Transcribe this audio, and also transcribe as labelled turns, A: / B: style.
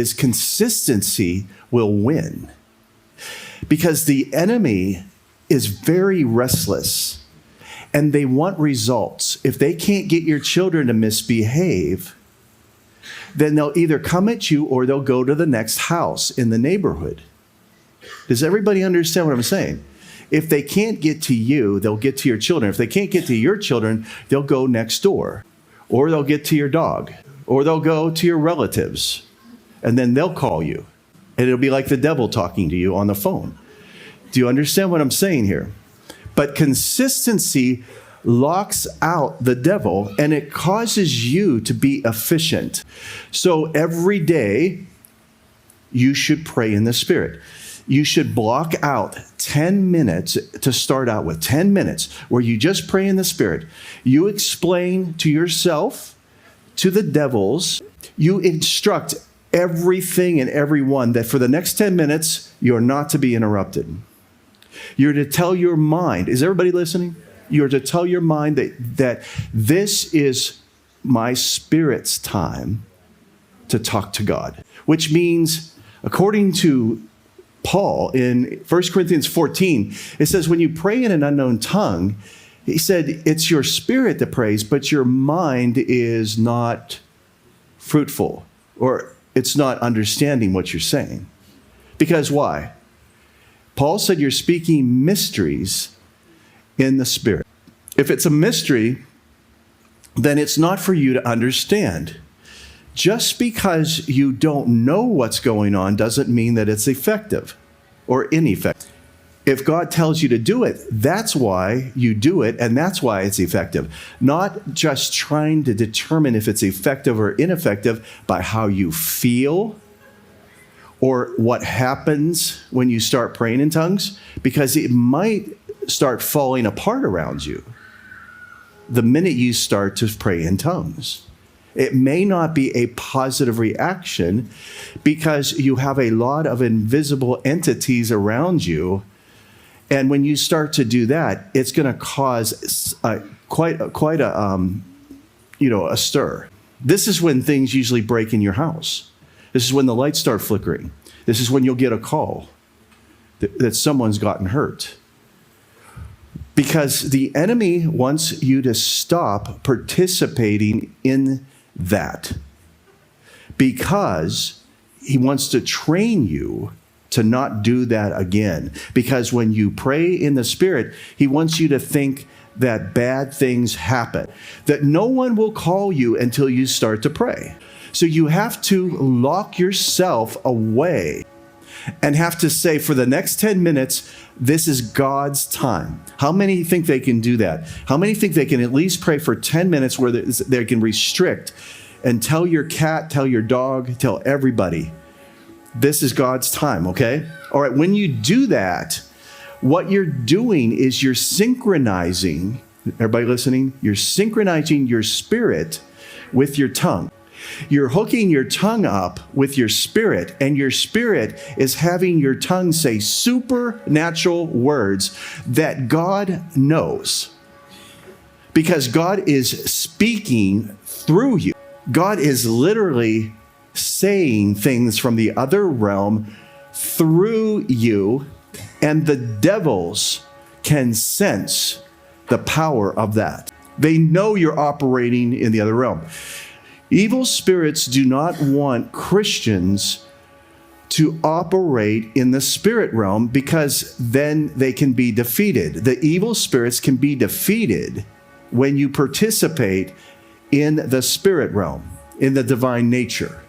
A: is consistency will win. Because the enemy is very restless and they want results. If they can't get your children to misbehave, then they'll either come at you or they'll go to the next house in the neighborhood. Does everybody understand what I'm saying? If they can't get to you, they'll get to your children. If they can't get to your children, they'll go next door, or they'll get to your dog, or they'll go to your relatives, and then they'll call you. And it'll be like the devil talking to you on the phone. Do you understand what I'm saying here? But consistency locks out the devil, and it causes you to be efficient. So every day, you should pray in the Spirit. You should block out 10 minutes to start out with, 10 minutes where you just pray in the Spirit. You explain to yourself, to the devils, you instruct everything and everyone that for the next 10 minutes, you're not to be interrupted. You're to tell your mind, is everybody listening? You're to tell your mind that this is my spirit's time to talk to God, which means, according to Paul in 1 Corinthians 14, it says, when you pray in an unknown tongue, he said, it's your spirit that prays, but your mind is not fruitful, or it's not understanding what you're saying. Because why? Paul said you're speaking mysteries in the Spirit. If it's a mystery, then it's not for you to understand. Just because you don't know what's going on doesn't mean that it's effective or ineffective. If God tells you to do it, that's why you do it, and that's why it's effective. Not just trying to determine if it's effective or ineffective by how you feel or what happens when you start praying in tongues, because it might start falling apart around you the minute you start to pray in tongues. It may not be a positive reaction because you have a lot of invisible entities around you. And when you start to do that, it's going to cause quite a stir. This is when things usually break in your house. This is when the lights start flickering. This is when you'll get a call that someone's gotten hurt. Because the enemy wants you to stop participating in that. Because he wants to train you to not do that again. Because when you pray in the Spirit, he wants you to think that bad things happen, that no one will call you until you start to pray. So you have to lock yourself away and have to say, for the next 10 minutes, this is God's time. How many think they can do that? How many think they can at least pray for 10 minutes where they can restrict and tell your cat, tell your dog, tell everybody, this is God's time, okay? All right, when you do that, what you're doing is you're synchronizing, everybody listening? You're synchronizing your spirit with your tongue. You're hooking your tongue up with your spirit, and your spirit is having your tongue say supernatural words that God knows. Because God is speaking through you. God is literally saying things from the other realm through you, and the devils can sense the power of that. They know you're operating in the other realm. Evil spirits do not want Christians to operate in the spirit realm, because then they can be defeated. The evil spirits can be defeated when you participate in the spirit realm, in the divine nature.